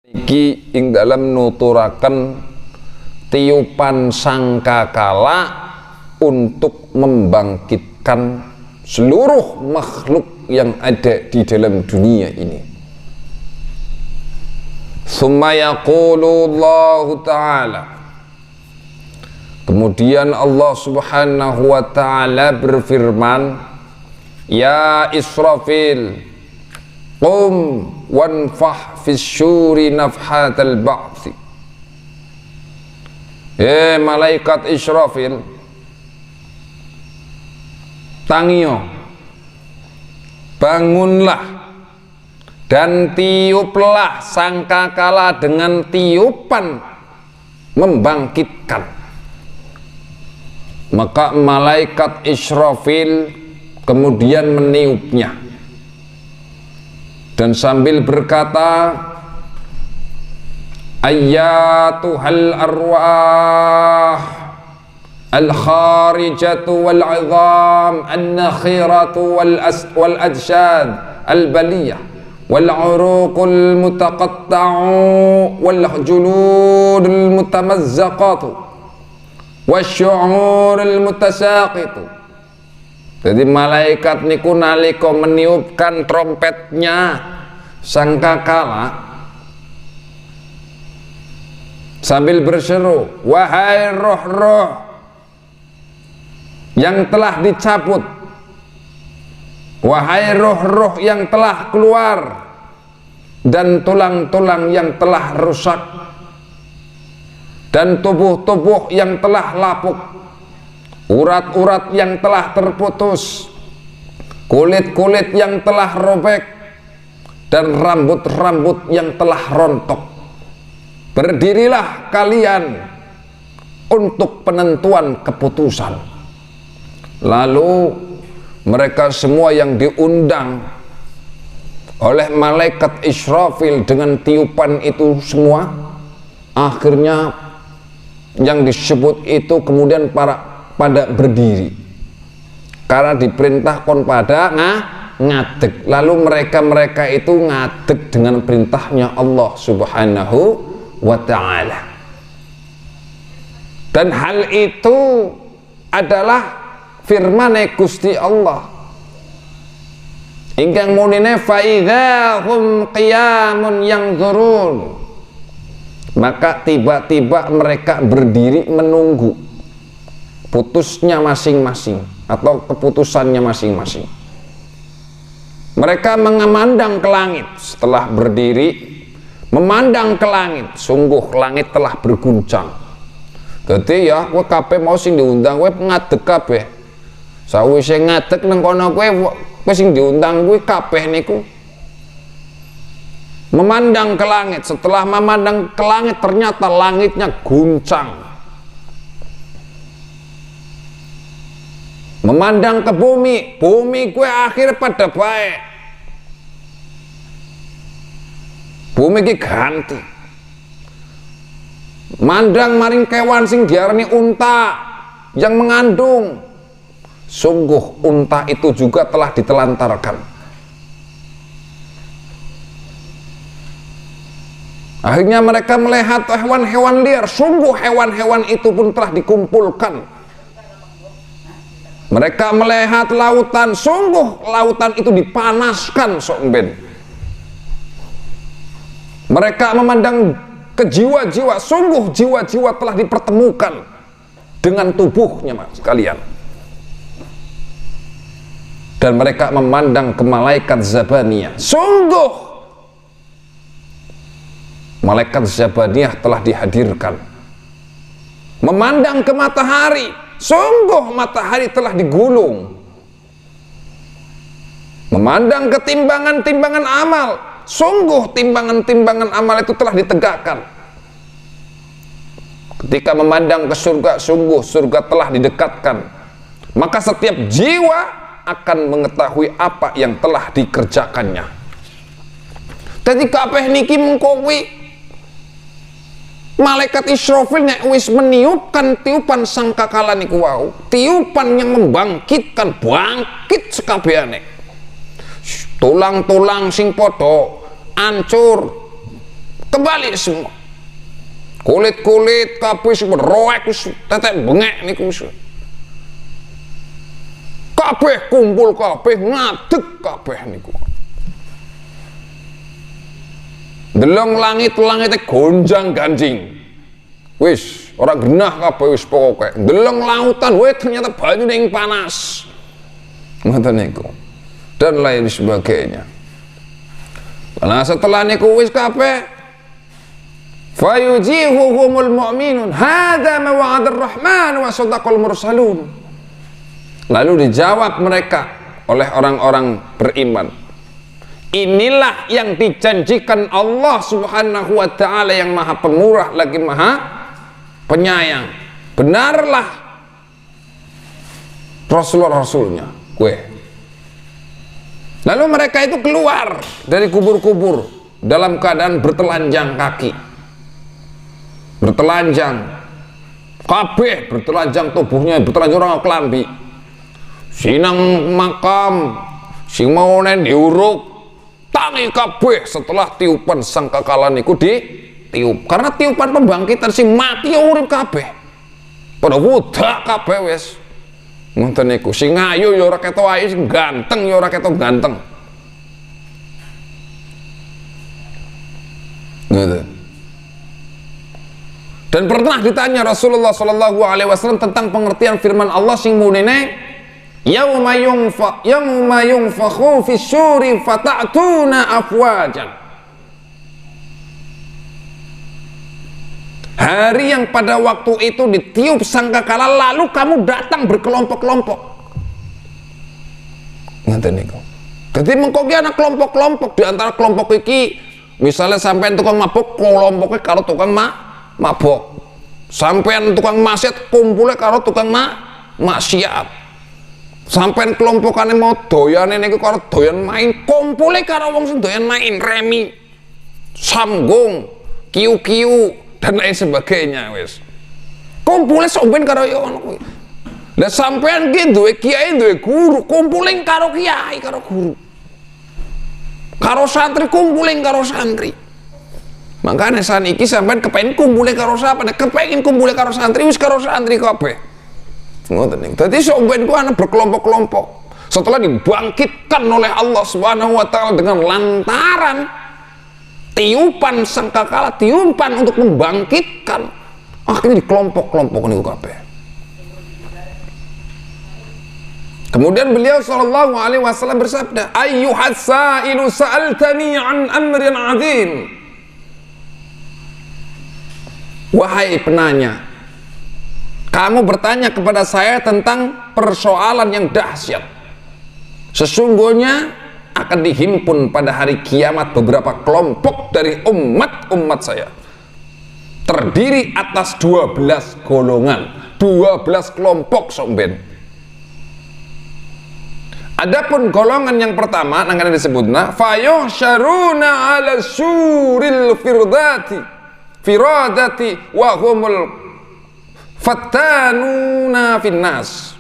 Iki ing dalam nuturaken tiupan sangkakala untuk membangkitkan seluruh makhluk yang ada di dalam dunia ini. Summa yaqulu Allah Ta'ala, kemudian Allah Subhanahu wa Ta'ala berfirman, ya Israfil, qum wanfah fis syuri nafhatal ba'thi. Malaikat Israfil, tangio, bangunlah dan tiuplah sangkakala dengan tiupan membangkitkan. Maka malaikat Israfil kemudian meniupnya dan sambil berkata, ayyatuhal arwah al-kharijatu wal-'idham an-nakhiratu wal-ajshad al-baliyah wal-'uruqul mutaqatta'u wal-juludul mutamazzaqatu wasyu'urul mutasaqitu. Jadi malaikat niku nalika meniupkan trompetnya sangkakala sambil berseru, wahai roh-roh yang telah dicabut, wahai roh-roh yang telah keluar dan tulang-tulang yang telah rusak dan tubuh-tubuh yang telah lapuk, urat-urat yang telah terputus, kulit-kulit yang telah robek, dan rambut-rambut yang telah rontok. Berdirilah kalian untuk penentuan keputusan. Lalu mereka semua yang diundang oleh malaikat Israfil dengan tiupan itu semua, akhirnya yang disebut itu kemudian pada berdiri karena diperintahkan pada ngadeg. Lalu mereka itu ngadeg dengan perintahnya Allah Subhanahu wa Ta'ala, dan hal itu adalah firman Gusti Allah ingkang munine fa idzahum qiyamun yanzurun. Maka tiba-tiba mereka berdiri menunggu putusnya masing-masing atau keputusannya masing-masing. Mereka memandang ke langit, setelah berdiri memandang ke langit, sungguh langit telah berguncang. Jadi ya kowe kabeh mau sing diundang kowe ngadeg kabeh. Sawise ngadeg nang kono kowe sing diundang kuwi kabeh niku memandang ke langit. Setelah memandang ke langit ternyata langitnya guncang. Memandang ke bumi, bumi gue akhir pada baik, bumi ki ganti. Mandang maring kewan sing diarani unta yang mengandung, sungguh unta itu juga telah ditelantarkan. Akhirnya mereka melihat hewan-hewan liar, sungguh hewan-hewan itu pun telah dikumpulkan. Mereka melihat lautan, sungguh lautan itu dipanaskan sok ben. Mereka memandang ke jiwa-jiwa, sungguh jiwa-jiwa telah dipertemukan dengan tubuhnya sekalian. Dan mereka memandang ke malaikat Zabaniyah, sungguh malaikat Zabaniyah telah dihadirkan. Memandang ke matahari, sungguh matahari telah digulung. Memandang ke timbangan-timbangan amal, sungguh timbangan-timbangan amal itu telah ditegakkan. Ketika memandang ke surga, sungguh surga telah didekatkan. Maka setiap jiwa akan mengetahui apa yang telah dikerjakannya. Jadi kabeh niki mengkowi malaikat Israfil nek wis meniupkan tiupan sangkakala niku wau, tiupan yang membangkitkan, bangkit sekabehane. Tulang-tulang sing padha ancur, kembali semua. Kulit-kulit kabeh wis roek wis tetek bengek niku wis. Kabeh kumpul kabeh ngadeg kabeh niku. Deleng langit-langite gonjang-ganjing. Wis ora genah kabeh wis pokoke. Deleng lautan, ternyata banyune ing panas. Ngoten niku. Dan lain sebagainya. Nah setelah niku wis kabeh fayujihuhumul mu'minun hadza ma wa'adar rahman wa sadaqal mursalun. Lalu dijawab mereka oleh orang-orang beriman, inilah yang dijanjikan Allah subhanahu wa ta'ala yang maha pemurah lagi maha penyayang. Benarlah Rasulullah-Rasulnya gue. Lalu mereka itu keluar dari kubur-kubur dalam keadaan bertelanjang kaki, bertelanjang kabeh, bertelanjang tubuhnya, bertelanjang orang kelambi. Sinang makam sing mau diuruk tangi kabeh setelah tiupan sangkakala niku ditiup, karena tiupan pembangkitan sing mati ya urip kabeh pada wudak kabeh wis ngoten niku. Sing ayu ya ora ketok ayu, sing ganteng ya ora ketok ganteng. Ngoten. Dan pernah ditanya Rasulullah sallallahu alaihi wasallam tentang pengertian firman Allah sing munene yauma yunfakhu fis-suri fata'tuna afwajan. Hari yang pada waktu itu ditiup sangkakala lalu kamu datang berkelompok-kelompok. Ngoten niku. Dadi mengko ki ana kelompok-kelompok, di antara kelompok iki misalnya sampean tukang mabuk kelompoknya karo tukang mabuk. Sampean tukang maksiat kumpulnya karo tukang maksiat. Sampean kelompokane mau doyane niku karo doyan main, kumpulnya karo wong sing doyan main remi, samgung, kiu-kiu dan lain sebagainya wis. Kumpulnya sampean karo yo ngono kuwi. Lah sampean ki duwe kiai, duwe guru, kumpulin karo kiai, karo guru. Karo santri kumpulin karo santri. Makanya saniki sampean kepengin kumpulin karo sapa? Kepengin kumpulin karo santri wis karo santri kabeh. Ngoten niku. Dadi sampean ku ana berkelompok-kelompok. Setelah dibangkitkan oleh Allah Subhanahu wa taala dengan lantaran tiupan sangkakala, tiupan untuk membangkitkan, akhirnya di kelompok-kelompok niku kabeh. Kemudian beliau sallallahu alaihi wasallam bersabda, ayyuhas sa'ilu sa'altani an amrin 'adzim. Wahai penanya, kamu bertanya kepada saya tentang persoalan yang dahsyat. Sesungguhnya akan dihimpun pada hari kiamat beberapa kelompok dari umat saya, terdiri atas 12 golongan, 12 kelompok somben. Adapun golongan yang pertama nangane disebutna fayuhsyaruna ala suril firadati wa humul fattanuna finnas.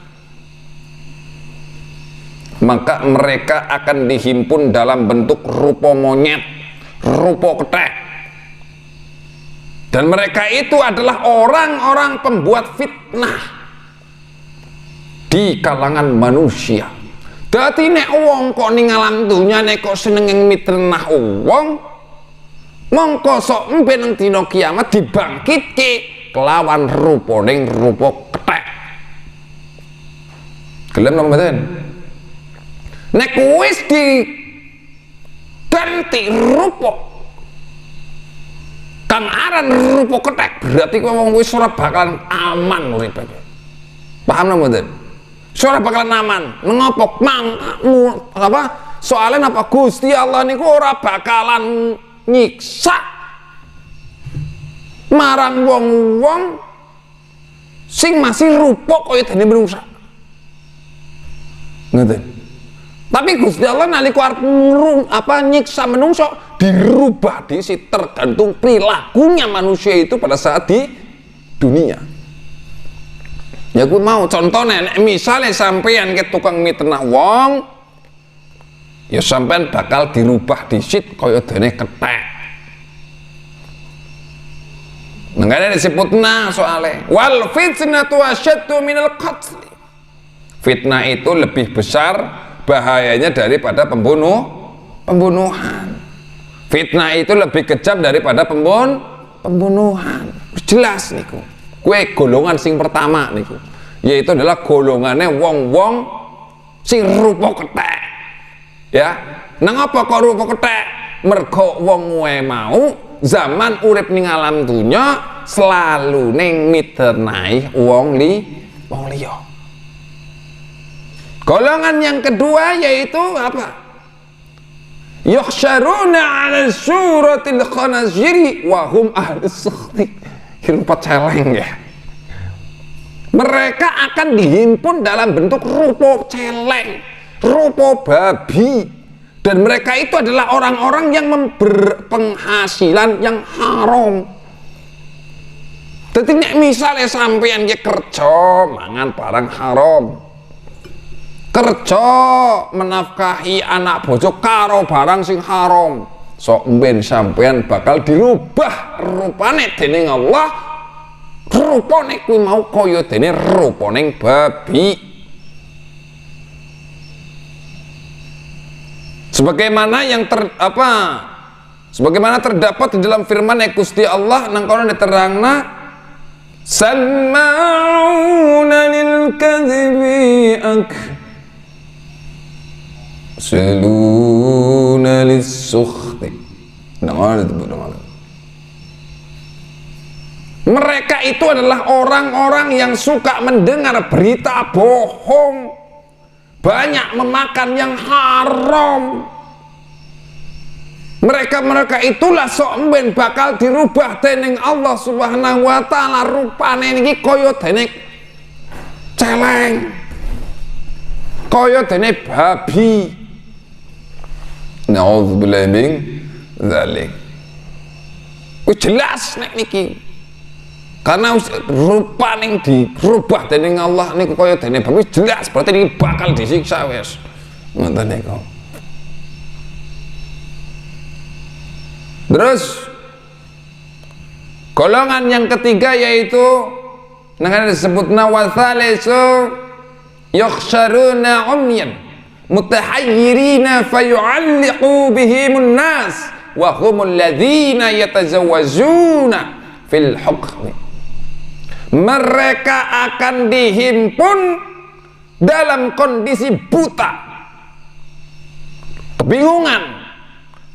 Maka mereka akan dihimpun dalam bentuk rupa monyet, rupa kethek. Dan mereka itu adalah orang-orang pembuat fitnah di kalangan manusia. Dadi nek wong kok ning alam dunya nek kok seneng mitrenah wong, mongko sok emben nang dina kiamat dibangkitke kelawan rupaning rupa kethek. Gelem napa mboten? Nek wis diganti rupa kang aran rupa kethek, berarti wong wis ora bakalan aman uripe. Paham napa mboten? Ora bakalan aman. Mengapa? Soalnya apa? Gusti Allah niku ora bakalan nyiksa marang wong-wong sing masih rupa kaya dene manungsa. Ngoten. Tapi Gusti Allah nalika arep nyiksa manungsa dirubah disi tergantung perilakunya manusia itu pada saat di dunia. Ya gue mau contohnya, misalnya sampean ke tukang mitnah wong, ya sampean bakal dirubah disit kaya dene kethek. Makanya disebutna soalnya wal fitnatu asyaddu minal qatl. Fitnah itu lebih besar bahayanya daripada pembunuhan. Fitnah itu lebih kejam daripada pembunuhan. Jelas niku. Kue golongan sing pertama niku, yaitu adalah golongannya wong-wong sing rupa kethek. Ya, nang apa kok rupa kethek? Mergo wong mau zaman urip ning alam dunya selalu ning midernai wong liya. Golongan yang kedua yaitu apa? Yuhsyaruna 'ala suratil khanaziri wa hum ahlus sukhti. Rupa celeng ya. Mereka akan dihimpun dalam bentuk rupa celeng, rupa babi, dan mereka itu adalah orang-orang yang berpenghasilan yang haram. Dadi nek misale sampeyan ki kerja mangan barang haram, kerja menafkahi anak bojo karo barang sing haram, sok mben sampean bakal dirubah rupane dening Allah, rupane kuwi mau kaya dene rupane babi. Sebagaimana terdapat di dalam firman Gusti Allah nang kono diterangna sama'una lil kadhibi seluna lis-sukhti. Mereka itu adalah orang-orang yang suka mendengar berita bohong, banyak memakan yang haram. Mereka itulah sok mben bakal dirubah dening Allah Subhanahu wa taala, rupane niki kaya dene celeng, kaya dene babi. Nauzubillahi min dzalik. Wis jelas nek niki. Karena rupane dirubah dening Allah niku kaya dene babi, jelas berarti niki bakal disiksa wis. Ngoten niku. Terus golongan yang ketiga yaitu dengan disebutna wathalisu yukhsharuna umyan mutahayyirina fayu'alliqu bihimun nas wa humul ladzina yatazawwajuna fil hukmi. Mereka akan dihimpun dalam kondisi buta, kebingungan,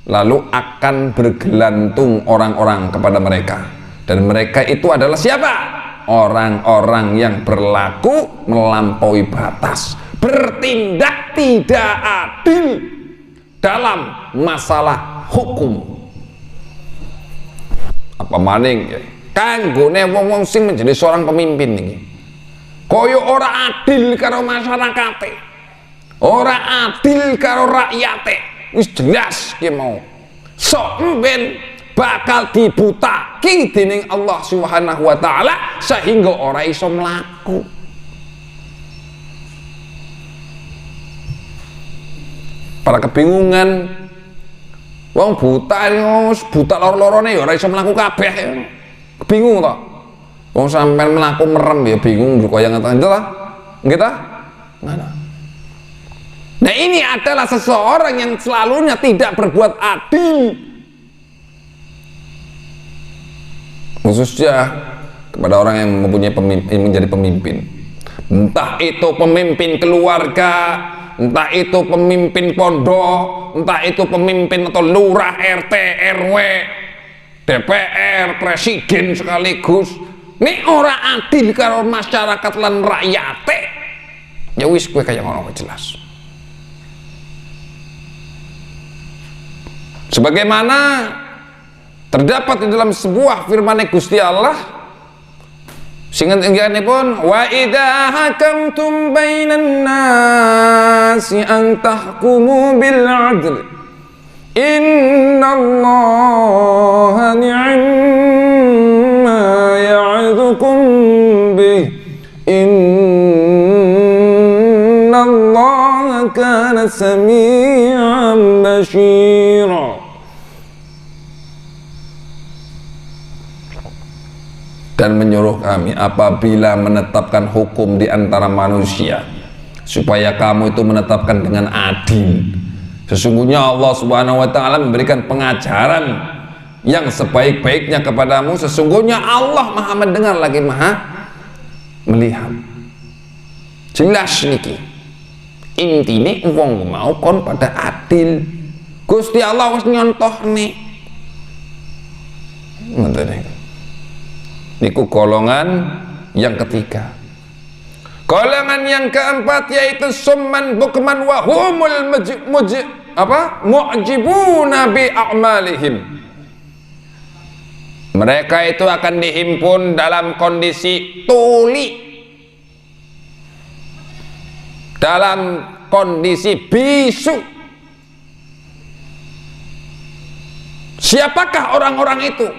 lalu akan bergelantung orang-orang kepada mereka, dan mereka itu adalah siapa? Orang-orang yang berlaku melampaui batas, bertindak tidak adil dalam masalah hukum. Apa maning ya? Kanggone wong-wong sing menjadi seorang pemimpin ini koyo ora adil karo masyarakate, ora adil karo rakyate. Wis jelas ki mau sok mben bakal dibutaki dening Allah Subhanahu wa taala sehingga ora iso mlaku. Para kebingungan wong buta buta loro-lorone ya ora iso mlaku kabeh. Bingung to. Wong sampean mlaku merem ya bingung kaya ngeten ta. Nggih ta? Nah ini adalah seseorang yang selalunya tidak berbuat adil, khususnya kepada orang yang mempunyai menjadi pemimpin. Entah itu pemimpin keluarga, entah itu pemimpin pondok, entah itu pemimpin atau lurah, RT, RW, DPR, presiden sekaligus. Ini orang adil karo masyarakat lan rakyate. Ya wis kowe kaya ngono jelas. Sebagaimana terdapat di dalam sebuah firman Gusti Allah sehingga pun wa idza hakamtum bainan nasi an tahkumu bil adl innallaha ni'ma ya'idhukum bih innallaha kana sami'an basira. dan menyuruh kami apabila menetapkan hukum di antara manusia supaya kamu itu menetapkan dengan adil. Sesungguhnya Allah Subhanahu wa taala memberikan pengajaran yang sebaik-baiknya kepadamu. Sesungguhnya Allah Maha mendengar lagi Maha melihat. Jelas niki. Intine wong mau kon pada adil. Gusti Allah wis nyontohne. Ngoten niku. Niku golongan yang ketiga. Golongan yang keempat yaitu summan bukman wa humul mu'jibuna bi a'malihim. Mereka itu akan dihimpun dalam kondisi tuli, dalam kondisi bisu. Siapakah orang-orang itu?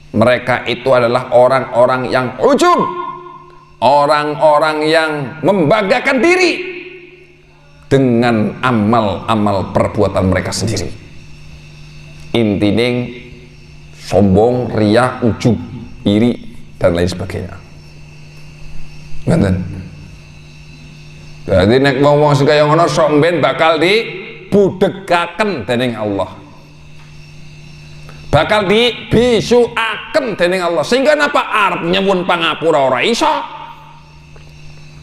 Mereka itu adalah orang-orang yang ujub, orang-orang yang membanggakan diri dengan amal-amal perbuatan mereka sendiri. Intinya sombong, riya, ujub, iri dan lain sebagainya. Ngoten. Jadi nek ngomong sing kaya ngono sok mben bakal dibudegaken dening Allah. Bakal dibisuaken dening Allah. Sehingga napa arep nyuwun pangapura ora iso.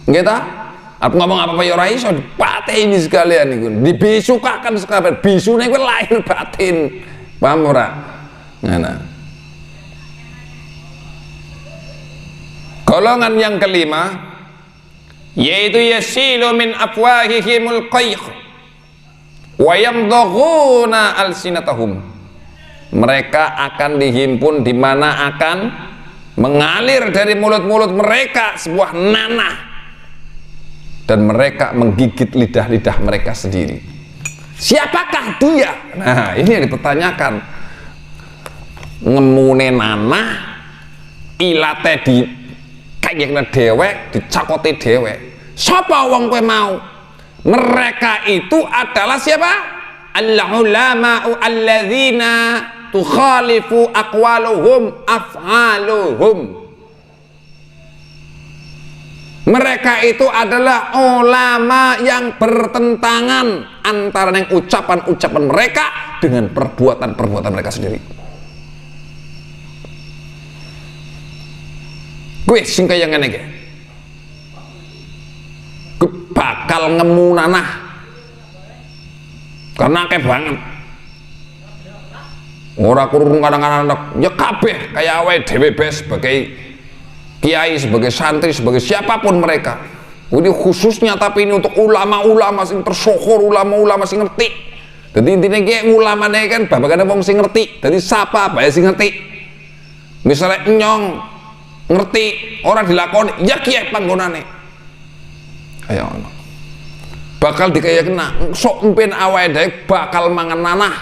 Nggih ta? Arep ngomong apa-apa ya ora iso, dipateni sekalian niku. Dibisukaken sekalian. Bisune kuwi lahir batin. Paham ora? Ngono. Golongan yang kelima yaitu yasilu min afwahihimul qayh wa yamdaghuna alsinatahum. Mereka akan dihimpun di mana akan mengalir dari mulut-mulut mereka sebuah nanah dan mereka menggigit lidah-lidah mereka sendiri. Siapakah dia? Nah, ini yang dipertanyakan. Ngemune nanah, ilate di kayaknya dewek, dicakote dewek. Sapa wong kowe mau? Mereka itu adalah siapa? Al-ulama'u alladzina tukhalifu aqwaluhum af'aluhum. Mereka itu adalah ulama yang bertentangan antara yang ucapan-ucapan mereka dengan perbuatan-perbuatan mereka sendiri. Gue sing kaya ngene iki. Bakal ngemu nanah. Karena akeh banget. Ora kurung kadang-kadang ya kabeh kaya awake dhewe sebagai kiai, sebagai santri, sebagai siapapun mereka. Ini khususnya tapi ini untuk ulama-ulama sing tersohor, ulama-ulama sing ngerti. Jadi intinya kayak ulama nih kan babakane wong sing ngerti. Jadi siapa bae sing ngerti. Misalnya nyong ngerti orang dilakoni ya kiai panggonane. Ayo ono. Bakal dikayakna sok empen awake dhewe bakal mangan nanah.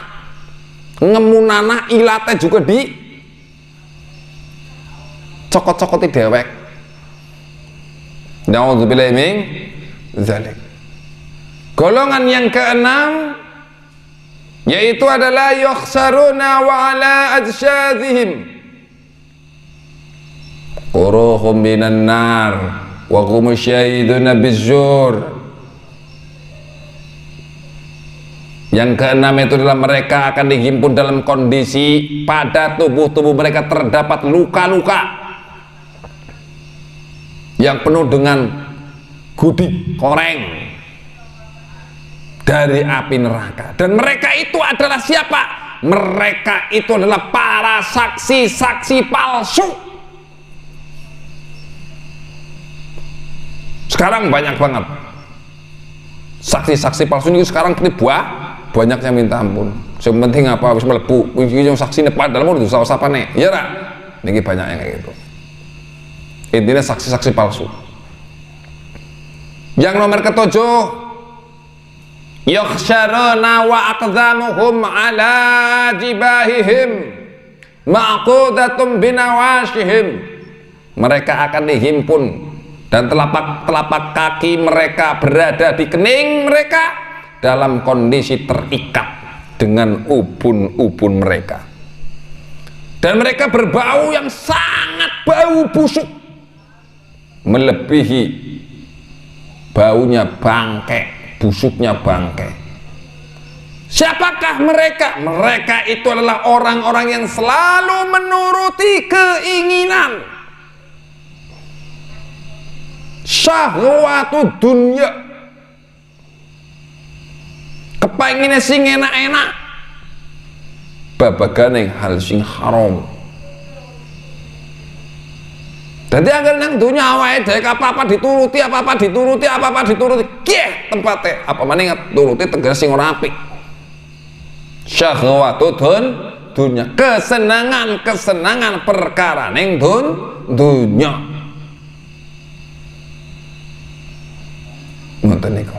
Ngemu nanah ilate juga di cokot-cokoti dewek. Na'udzubillahi min dzalik. Golongan yang keenam yaitu adalah yukhsaruna wa ala ajsadihim quruhum minan nar wa hum syahiduna bizzur. Yang keenam itu adalah mereka akan dihimpun dalam kondisi pada tubuh-tubuh mereka terdapat luka-luka yang penuh dengan gudik koreng dari api neraka. Dan mereka itu adalah siapa? Mereka itu adalah para saksi-saksi palsu. Sekarang banyak banget saksi-saksi palsu ini. Sekarang ini banyak yang minta ampun. Yang penting apa? Habis melebu yang saksi nepat dalam itu salah siapa nih? Ya lah. Ini banyak yang kayak gitu. Intinya saksi-saksi palsu. Yang nomor ketujuh, yukhsharuna wa aqdamuhum ala jibahihim ma'qudatum binawashihim. Mereka akan dihimpun dan telapak kaki mereka berada di kening mereka dalam kondisi terikat dengan ubun-ubun mereka. dan mereka berbau yang sangat bau busuk, melebihi baunya bangkai, busuknya bangkai. Siapakah mereka? Mereka itu adalah orang-orang yang selalu menuruti keinginan syahwatu dunya, kepenginnya sing enak-enak, babagan yang hal sing haram. Jadi agar nang dunya awake dhewe apa-apa dituruti, apa-apa dituruti, apa-apa dituruti, kieh tempatnya apa maning turuti tegas sing ora apik. Syahwatu dunya, kesenangan perkara ning dunya. Ngoten niku.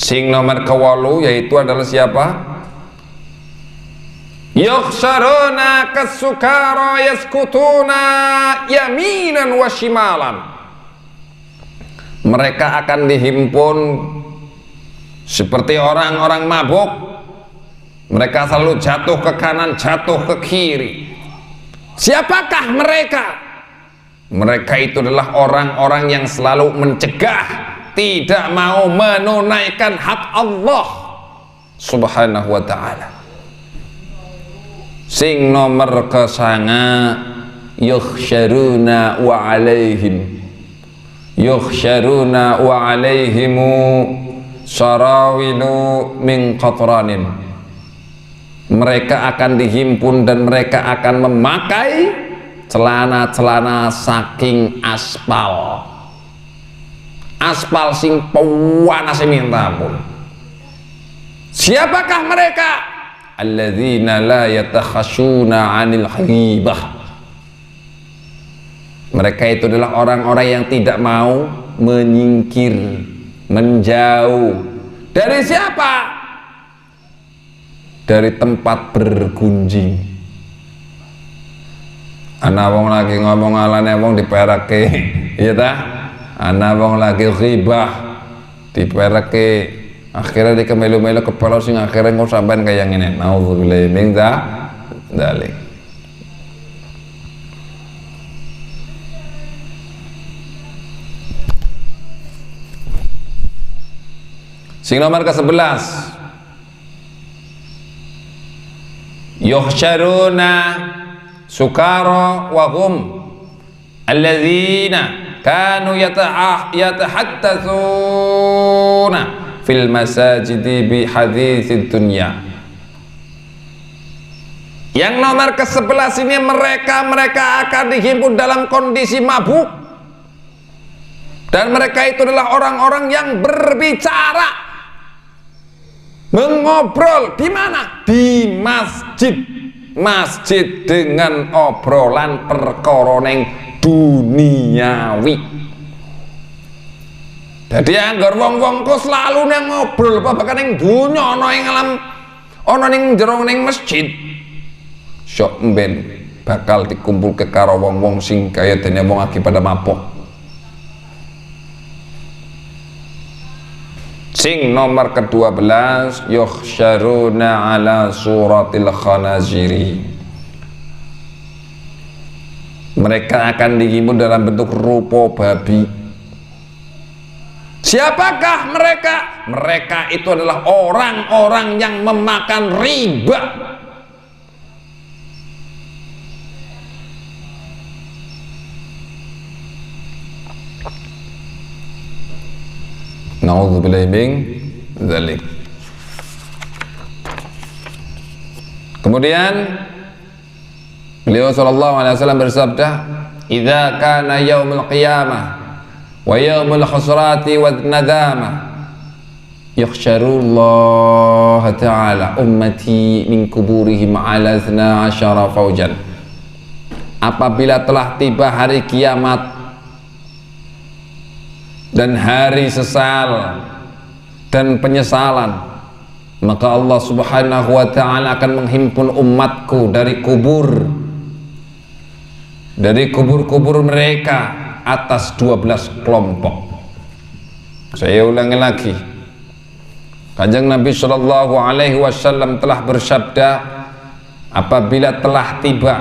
Sing nomor ke-8 yaitu adalah siapa? Yukhsharuna kasukara yaskutuna yaminan wa shimalan. Mereka akan dihimpun seperti orang-orang mabuk. Mereka selalu jatuh ke kanan, jatuh ke kiri. Siapakah mereka? Mereka itu adalah orang-orang yang selalu mencegah, tidak mau menunaikan hak Allah Subhanahu wa ta'ala. Sing nomor kesanga yukhsyaruna wa alaihim, yukhsyaruna wa alaihimu sarawilu min qatranin. Mereka akan dihimpun dan mereka akan memakai celana-celana saking aspal, aspal sing panas minta ampun. Siapakah mereka? Alladzina la yatakhashuna 'anil ghibah. Mereka itu adalah orang-orang yang tidak mau menyingkir, menjauh dari siapa? Dari tempat bergunjing. Ana wong lagi ngomong alane wong diperake, iya ta? Ana wong lagi ghibah diperake, akhirnya dikemelu-melu kepala sing akhirnya engko sampean kaya ngene. Nauzubillahi min dzalik. Sing nomor ke-11, yuhsyaruna sukara wa hum alladzina kanu yatahattatsuna fil masajidi bi haditsid dunya. Yang nomor ke-11 ini mereka akan dihimpun dalam kondisi mabuk, dan mereka itu adalah orang-orang yang berbicara, mengobrol di mana? Di masjid. Masjid dengan obrolan perkara ning duniawi. Jadi anggar wong-wong kok selalu nang ngobrol babagan ning dunya, ana ing alam, ana ning jero ning masjid. Sok mben bakal dikumpulke karo wong-wong sing kaya dene wong lagi pada mabuk. Sing nomor ke-12, yukhsyaruna ala suratil khanaziri. Mereka akan dihimpun dalam bentuk rupa babi. Siapakah mereka? Mereka itu adalah orang-orang yang memakan riba. Nauzubillahi min dzalik. Kemudian beliau sallallahu alaihi wasallam bersabda, "Idza kana yaumul qiyamah wa yaumul khusrati wad nadamah yakhsharullah ta'ala ummati min kuburihim ala 12 faujan." Apabila telah tiba hari kiamat dan hari sesal dan penyesalan, maka Allah Subhanahu wa ta'ala akan menghimpun umatku dari kubur-kubur mereka atas 12 kelompok. Saya ulangi lagi, Kanjeng Nabi Shallallahu Alaihi Wasallam telah bersabda, apabila telah tiba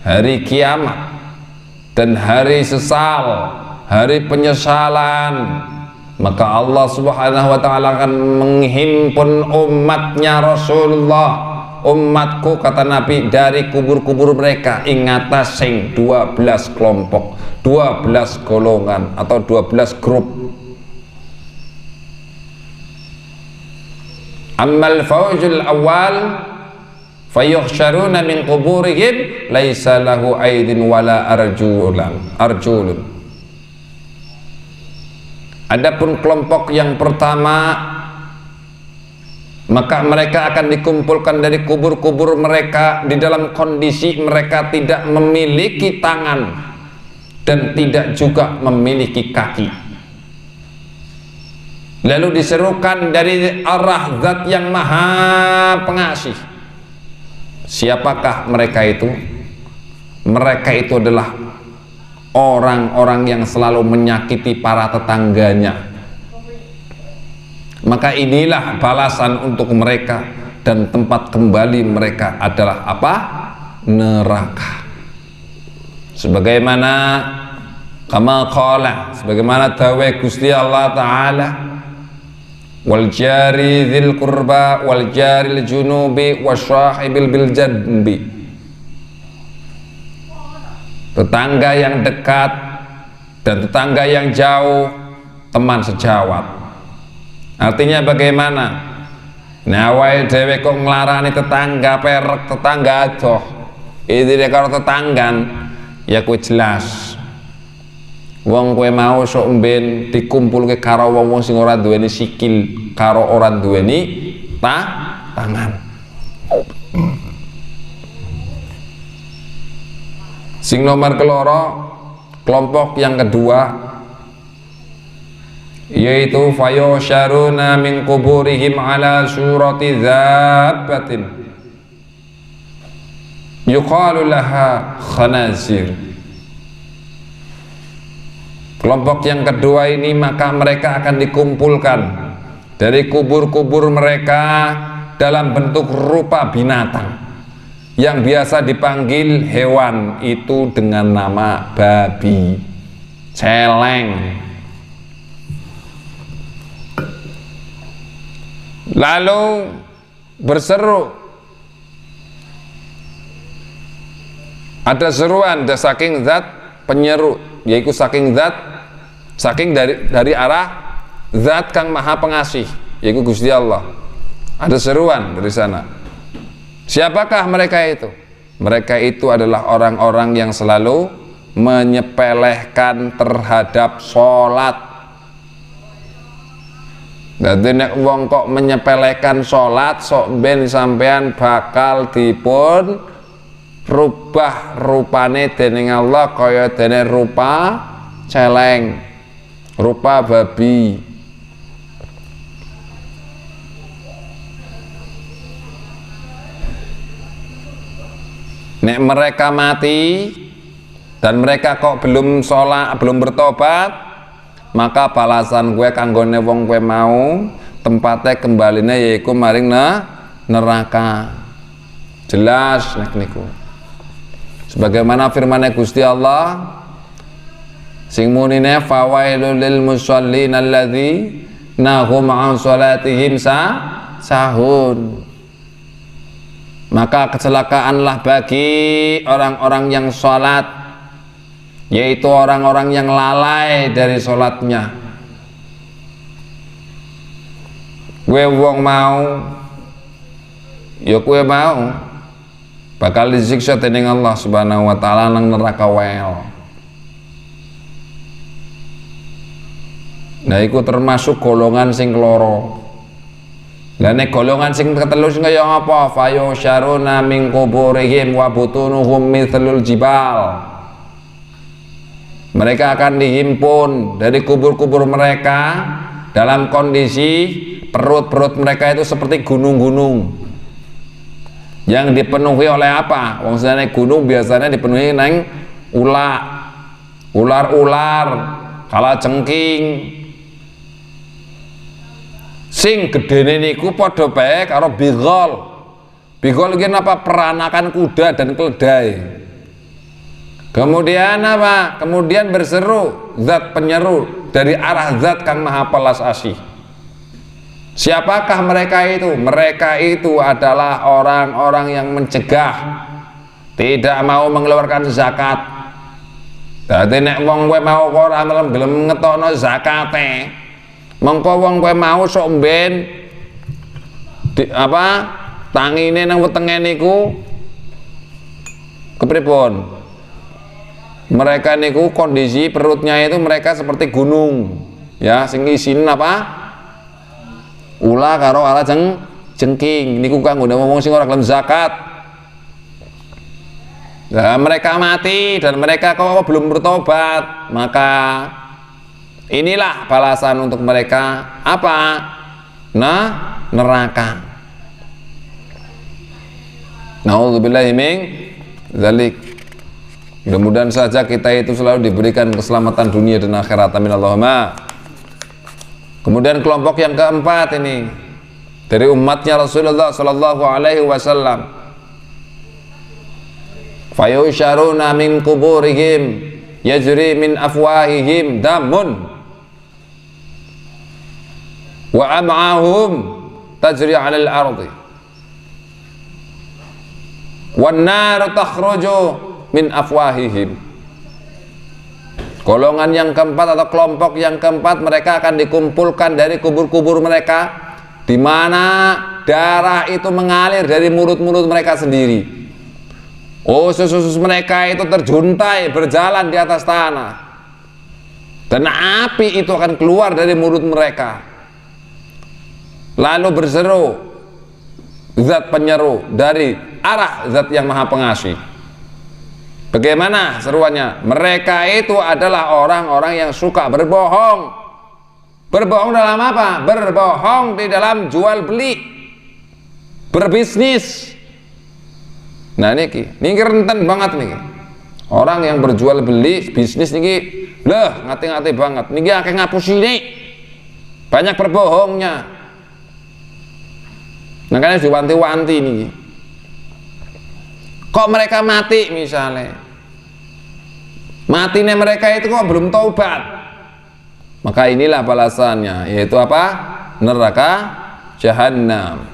hari kiamat dan hari sesal, hari penyesalan, maka Allah Subhanahu wa ta'ala akan menghimpun umatnya Rasulullah, umatku kata Nabi, dari kubur-kubur mereka ing ngatasing 12 kelompok, 12 golongan atau 12 grup. Ammal faujul awal fayuhsyaruna min quburihim laisa lahu aydin wala arjulun. Adapun kelompok yang pertama, maka mereka akan dikumpulkan dari kubur-kubur mereka di dalam kondisi mereka tidak memiliki tangan dan tidak juga memiliki kaki. Lalu diserukan dari arah Zat yang Maha Pengasih. Siapakah mereka itu? Mereka itu adalah orang-orang yang selalu menyakiti para tetangganya. Maka inilah balasan untuk mereka, dan tempat kembali mereka adalah apa? Neraka. Sebagaimana kama qala, sebagaimana dawuh Gusti Allah Ta'ala, wal jari dzil qurba wal jaril junubi wasyahibil bil jadbi. Tetangga yang dekat dan tetangga yang jauh, teman sejawat. Artinya bagaimana? Nawai dhewe kok nglarani tetangga perek, tetangga adoh. Iki karo tetanggan ya kuwi jelas. Wong kowe mau sok mben dikumpulke karo wong-wong sing ora duweni sikil, karo ora duweni tangan. Sing nomor keloro, kelompok yang kedua, yaitu fayosyaruna min kuburihim ala surati dzabbatin yuqalu laha khanazir. Kelompok yang kedua ini, maka mereka akan dikumpulkan dari kubur-kubur mereka dalam bentuk rupa binatang yang biasa dipanggil hewan itu dengan nama babi, celeng. Lalu berseru, ada seruan saking Zat penyeru, yaitu saking dari arah Zat kang Maha Pengasih, yaitu Gusti Allah. Ada seruan dari sana. Siapakah mereka itu? Mereka itu adalah orang-orang yang selalu menyepelehkan terhadap sholat. Jadi nek wong kok menyepelehkan sholat, sok ben sampean bakal dipun rubah rupane dening Allah kaya dene rupa celeng, rupa babi. Nek mereka mati dan mereka kok belum sholat, belum bertobat, maka balasan gue kanggone wong gue mau tempatnya kembaline yaiku maring neraka. Jelas nek niku. Sebagaimana firman Gusti Allah, sing munine fawailul lil musallin alladzina hum an salatihim sahun. Maka kecelakaanlah bagi orang-orang yang sholat, yaitu orang-orang yang lalai dari sholatnya. Kue wong mau, ya kue mau bakal disiksa dening Allah Subhanahu wa ta'ala nang neraka wel. Nah iku termasuk golongan sing keloro. Lah nek golongan sing ketelu sing kaya apa? Fayo syaruna min quburihim wa butunuhum mithlul jibal. Mereka akan dihimpun dari kubur-kubur mereka dalam kondisi perut-perut mereka itu seperti gunung-gunung yang dipenuhi oleh apa? Wong senene gunung biasanya dipenuhi neng ular-ular, kalajengking. Sing gedene niku padha bae karo bighal. Bigolgin apa? Peranakan kuda dan keledai. Kemudian apa? Kemudian berseru zat penyeru dari arah zat kang maha pelas asih. Siapakah mereka itu? Mereka itu adalah orang-orang yang mencegah, tidak mau mengeluarkan zakat. Dadi nek wong kowe mau ora gelem ngetokno zakate, mengko wong kowe mau sok mben tangine nang wetenge niku kepripun? Mereka niku kondisi perutnya itu mereka seperti gunung, ya, sing isine apa? Ula karo ala jengking. Niku kanggo wong sing ora gelem zakat. Nah, mereka mati dan mereka kok belum bertobat, maka inilah balasan untuk mereka apa? Nah, neraka. Nauzubillahi min dzalik. Mudah-mudahan saja kita itu selalu diberikan keselamatan dunia dan akhirat. Amin Allahumma. Kemudian kelompok yang keempat ini dari umatnya Rasulullah sallallahu alaihi wasallam. Fayusharuna min kuburihim yajri min afwahihim damun wa am'ahum tajri 'alal ardi wan nar takhruju min afwahihim. Golongan yang keempat atau kelompok yang keempat, mereka akan dikumpulkan dari kubur-kubur mereka, di mana darah itu mengalir dari mulut-mulut mereka sendiri. Usus-usus mereka itu terjuntai berjalan di atas tanah, dan api itu akan keluar dari mulut mereka, lalu berseru zat penyeru dari arah zat yang maha pengasih. Bagaimana seruannya? Mereka itu adalah orang-orang yang suka berbohong. Berbohong dalam apa? Berbohong di dalam jual beli, berbisnis. Nah niki renten banget nih. Orang yang berjual beli bisnis niki, ngati-ngati banget. Niki akeh ngapus ini, banyak berbohongnya. Makanya diwanti-wanti niki. Kok mereka mati misalnya, matinya mereka itu kok belum taubat, maka inilah balasannya, yaitu apa? Neraka Jahannam.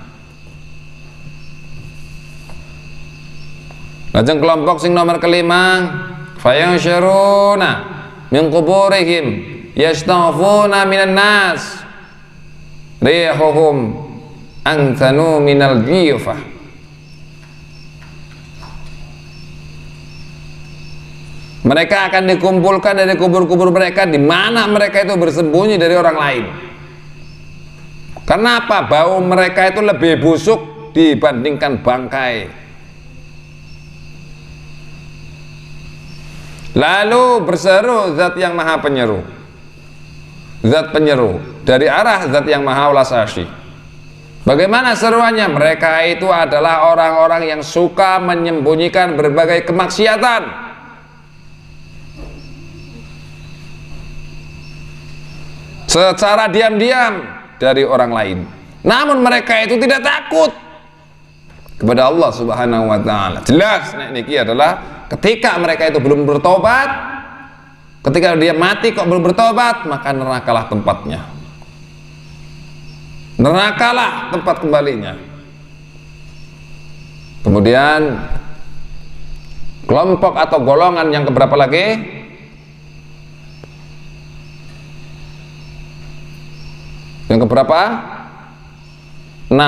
Lajeng kelompok sing nomor kelima, fayansyuruna min quburihim yastaghfuna minan nas rihuhum anthanu minal jiyufah. Mereka akan dikumpulkan dari kubur-kubur mereka, di mana mereka itu bersembunyi dari orang lain. Kenapa? Bau mereka itu lebih busuk dibandingkan bangkai. Lalu berseru zat yang maha penyeru, zat penyeru dari arah zat yang maha welas asih. Bagaimana seruannya? Mereka itu adalah orang-orang yang suka menyembunyikan berbagai kemaksiatan secara diam-diam dari orang lain. Namun mereka itu tidak takut kepada Allah Subhanahu wa taala. Jelas niki adalah ketika mereka itu belum bertobat, ketika dia mati kok belum bertobat, maka nerakalah tempatnya. Nerakalah tempat kembalinya. Kemudian kelompok atau golongan yang keberapa lagi? Yang keberapa? 6.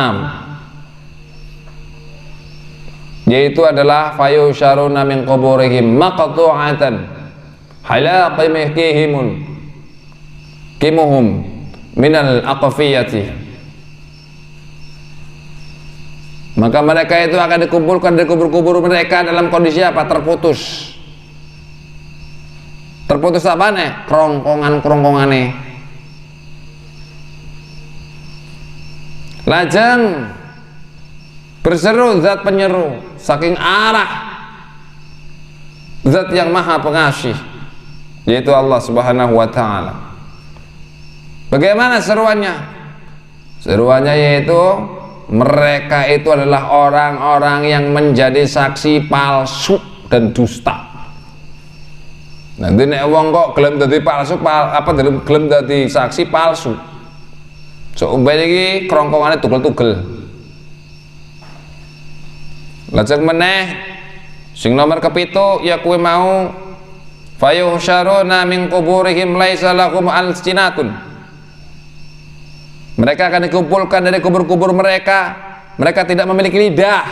Yaitu adalah fayusharuna min quburihim maqtu'atan halaqimihkihimun kimuhum minal aqfiyati. Maka mereka itu akan dikumpulkan dari kubur-kubur mereka dalam kondisi apa? Terputus. Terputus apa nih? Kerongkongan-kerongkongane. Lajeng berseru zat penyeru saking arah zat yang maha pengasih, yaitu Allah Subhanahu wa taala. Bagaimana seruannya? Seruannya yaitu mereka itu adalah orang-orang yang menjadi saksi palsu dan dusta. Nanti nek wong kok gelem dadi palsu, gelem dadi saksi palsu. So umpamane iki krongkongane tugel-tugel. Lajeng meneh sing nomor kepitu ya kuwi mau fayuhsyaruna min quburihim laisa lahum alsinatun. Mereka akan dikumpulkan dari kubur-kubur mereka, mereka tidak memiliki lidah,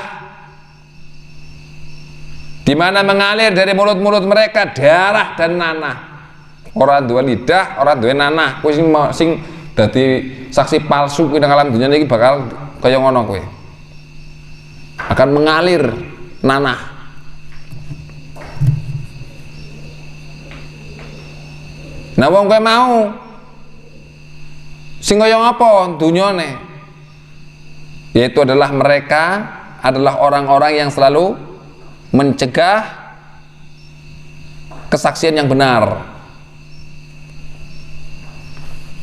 di mana mengalir dari mulut-mulut mereka darah dan nanah. Orang dua lidah, orang dua nanah. Kowe sing dadi saksi palsu kuwi nang alam dunya iki bakal kaya ngono kowe. Akan mengalir nanah. Nah wong kowe mau sing kaya apa dunyane? Yaitu adalah mereka adalah orang-orang yang selalu mencegah kesaksian yang benar.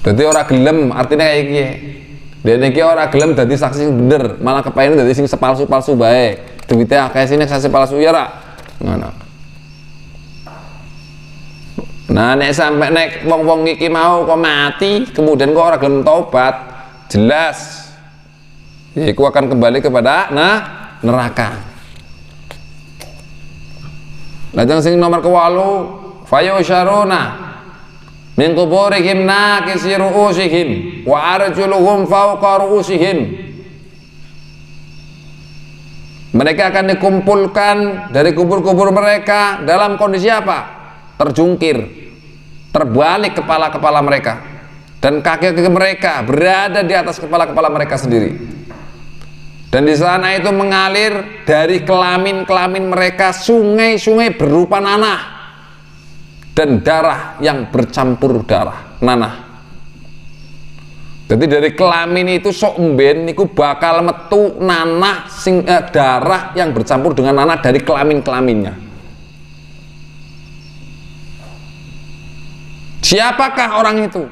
Jadi orang gelem artinya kayak gini. Dia niki orang gelem dadi saksi sing bener, malah kepengen dadi sing sepalsu-palsu bae. Duwite akeh sini saksi palsu ya ra. Ngono. Nah nek sampai nek wong-wong iki mau kok mati, kemudian kok ora gelem tobat, jelas yaiku akan kembali kepada neraka. Lajeng sing nomor ke-8 fayusyaruna min quburihim nakisi ru'usihim wa arjuluhum fawqa ru'usihim. Mereka akan dikumpulkan dari kubur-kubur mereka dalam kondisi apa? Terjungkir, terbalik kepala-kepala mereka, dan kaki-kaki mereka berada di atas kepala-kepala mereka sendiri. Dan di sana itu mengalir dari kelamin-kelamin mereka sungai-sungai berupa nanah dan darah yang bercampur darah nanah. Jadi dari kelamin itu sok mben niku bakal metu nanah darah yang bercampur dengan nanah dari kelamin-kelaminnya. Siapakah orang itu?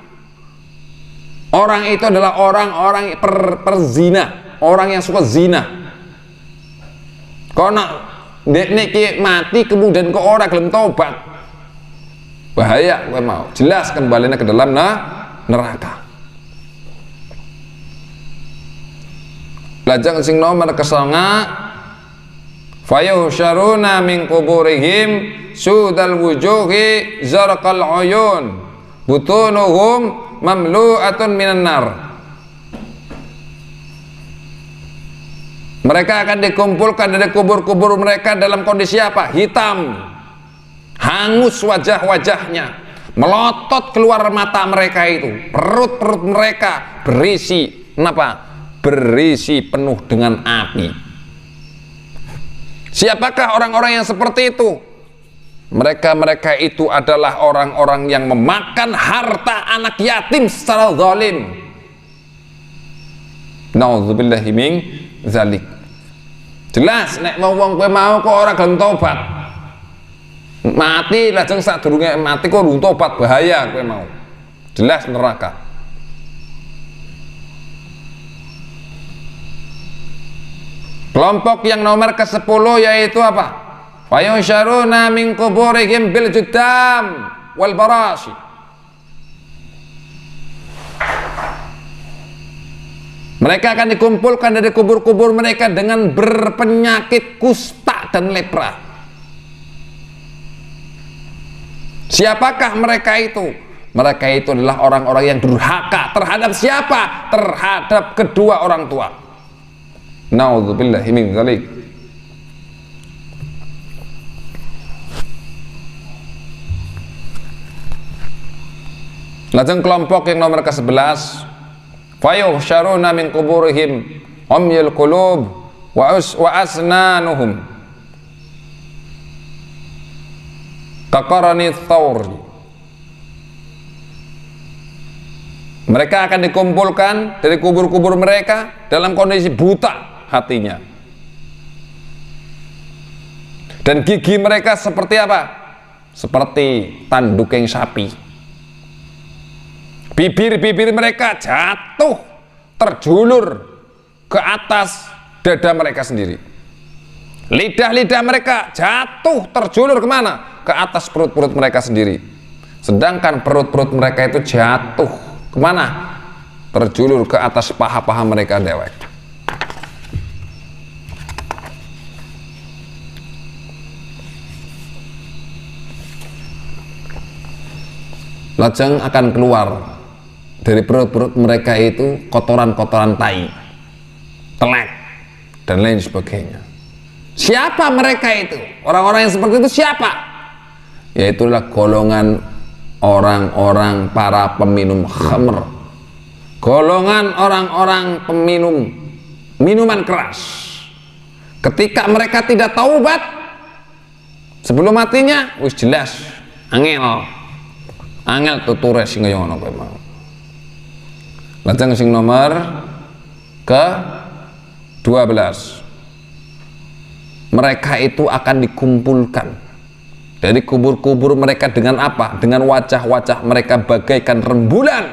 Orang itu adalah orang-orang perzina, orang yang suka zina. Kono niki mati kemudian kok ora gelem tobat, bahaya kowe mau. Jelas kembalinya ke dalam neraka. Lajeng sing nomor ke-9 fayuhsyaruna min quburihim sudal wujuhi zarqal uyun butunuhum mamlu'atun minan nar. Mereka akan dikumpulkan dari kubur-kubur mereka dalam kondisi apa? Hitam, hangus wajah-wajahnya, melotot keluar mata mereka itu, perut-perut mereka berisi apa? Berisi penuh dengan api. Siapakah orang-orang yang seperti itu? Mereka itu adalah orang-orang yang memakan harta anak yatim secara zalim. Nauzubillahi min zalik. Jelas nek wong kowe mau kok ora gelem tobat, mati lajeng sadurunge mati kok urung tobat, bahaya kowe mau. Jelas neraka. Kelompok yang nomor ke-10 yaitu apa? Fayusyaruna min quburihim bil juddam wal barashi. Mereka akan dikumpulkan dari kubur-kubur mereka dengan berpenyakit kusta dan lepra. Siapakah mereka itu? Mereka itu adalah orang-orang yang durhaka terhadap siapa? Terhadap kedua orang tua. Nauzubillahi min dzalik. Lajeng kelompok yang nomor ke-11 fayuhsyaruna min quburihim umyul qulub wa asnanuhum kaqarani thawr. Mereka akan dikumpulkan dari kubur-kubur mereka dalam kondisi buta hatinya, dan gigi mereka seperti apa? Seperti tandukeng sapi. Bibir-bibir mereka jatuh, terjulur ke atas dada mereka sendiri. Lidah-lidah mereka jatuh terjulur kemana? Ke atas perut-perut mereka sendiri. Sedangkan perut-perut mereka itu jatuh kemana? Terjulur ke atas paha-paha mereka dewek. Lajeng akan keluar dari perut-perut mereka itu kotoran-kotoran tai, telek, dan lain sebagainya. Siapa mereka itu? Orang-orang yang seperti itu siapa? Yaitulah golongan orang-orang para peminum khamr, golongan orang-orang peminum minuman keras. Ketika mereka tidak taubat sebelum matinya, wis jelas angel tuture sing kaya ngono kowe mau. Lajeng sing nomor ke 12, mereka itu akan dikumpulkan dari kubur-kubur mereka dengan apa? Dengan wajah-wajah mereka bagaikan rembulan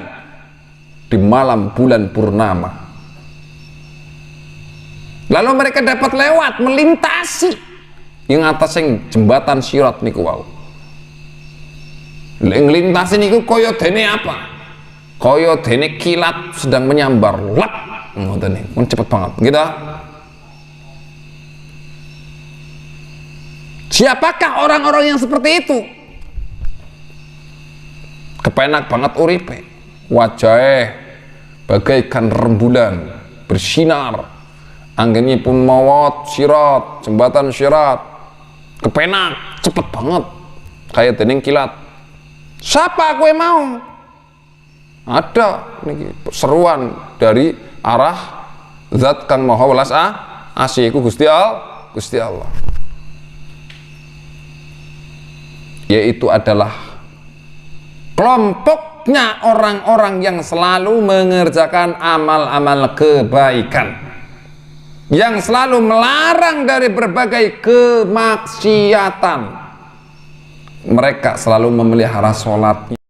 di malam bulan purnama. Lalu mereka dapat lewat, melintasi yang atas yang jembatan sirat niku wau. Nglintasi niku kaya dene apa? Kaya dene kilat sedang menyambar. Lap, ngoten niku cepet banget. Gitu. Siapakah orang-orang yang seperti itu? Kepenak banget uripe, wajahnya bagaikan rembulan bersinar, anggennya pun mawat sirat, jembatan sirat, kepenak, cepet banget, kayak dening kilat. Siapa kowe mau? Ada niki seruan dari arah Zat kang Maha Welas Asih iku Gusti Allah. Yaitu adalah kelompoknya orang-orang yang selalu mengerjakan amal-amal kebaikan, yang selalu melarang dari berbagai kemaksiatan. Mereka selalu memelihara sholatnya.